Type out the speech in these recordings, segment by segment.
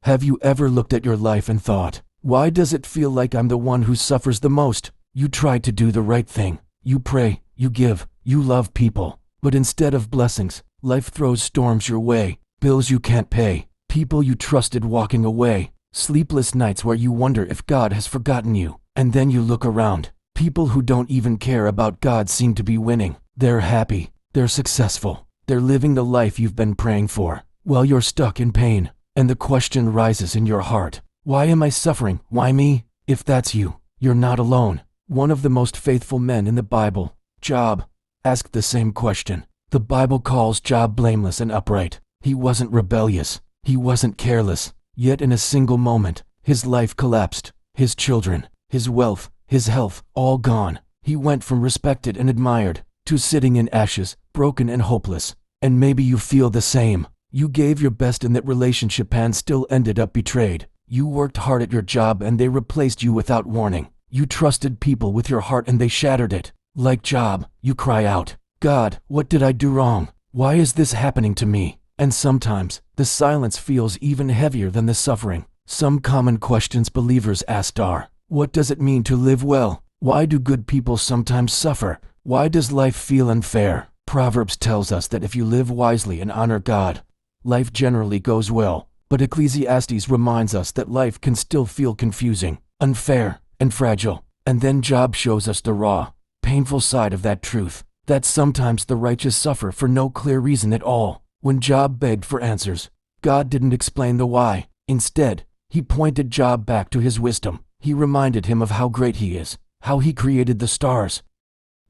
Have you ever looked at your life and thought, why does it feel like I'm the one who suffers the most? You try to do the right thing. You pray, you give, you love people. But instead of blessings, life throws storms your way. Bills you can't pay, people you trusted walking away, sleepless nights where you wonder if God has forgotten you. And then you look around. People who don't even care about God seem to be winning. They're happy, they're successful, they're living the life you've been praying for, while you're stuck in pain. And the question rises in your heart, why am I suffering? Why me? If that's you, you're not alone. One of the most faithful men in the Bible, Job, asked the same question. The Bible calls Job blameless and upright. He wasn't rebellious, he wasn't careless, yet in a single moment, his life collapsed, his children, his wealth, his health, all gone. He went from respected and admired to sitting in ashes, broken and hopeless. And maybe you feel the same. You gave your best in that relationship and still ended up betrayed. You worked hard at your job and they replaced you without warning. You trusted people with your heart and they shattered it. Like Job, you cry out, God, what did I do wrong? Why is this happening to me? And sometimes, the silence feels even heavier than the suffering. Some common questions believers asked are, what does it mean to live well? Why do good people sometimes suffer? Why does life feel unfair? Proverbs tells us that if you live wisely and honor God, life generally goes well. But Ecclesiastes reminds us that life can still feel confusing, unfair, and fragile. And then Job shows us the raw, painful side of that truth, that sometimes the righteous suffer for no clear reason at all. When Job begged for answers, God didn't explain the why. Instead, he pointed Job back to his wisdom. He reminded him of how great he is, how he created the stars,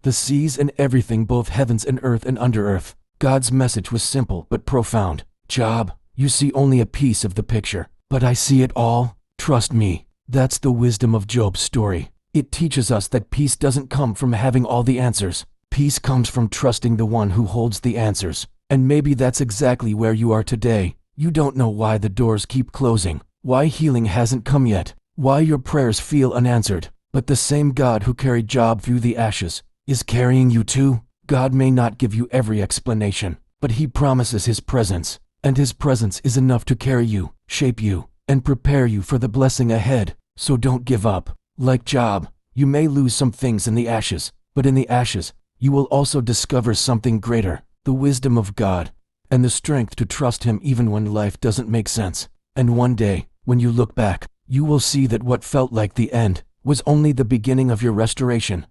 the seas and everything, both heavens and earth and under earth. God's message was simple but profound. Job, you see only a piece of the picture, but I see it all. Trust me. That's the wisdom of Job's story. It teaches us that peace doesn't come from having all the answers. Peace comes from trusting the one who holds the answers. And maybe that's exactly where you are today. You don't know why the doors keep closing, why healing hasn't come yet, why your prayers feel unanswered. But the same God who carried Job through the ashes is carrying you too. God may not give you every explanation, but he promises his presence. And his presence is enough to carry you, shape you, and prepare you for the blessing ahead. So don't give up. Like Job, you may lose some things in the ashes, but in the ashes, you will also discover something greater, the wisdom of God, and the strength to trust him even when life doesn't make sense. And one day, when you look back, you will see that what felt like the end was only the beginning of your restoration.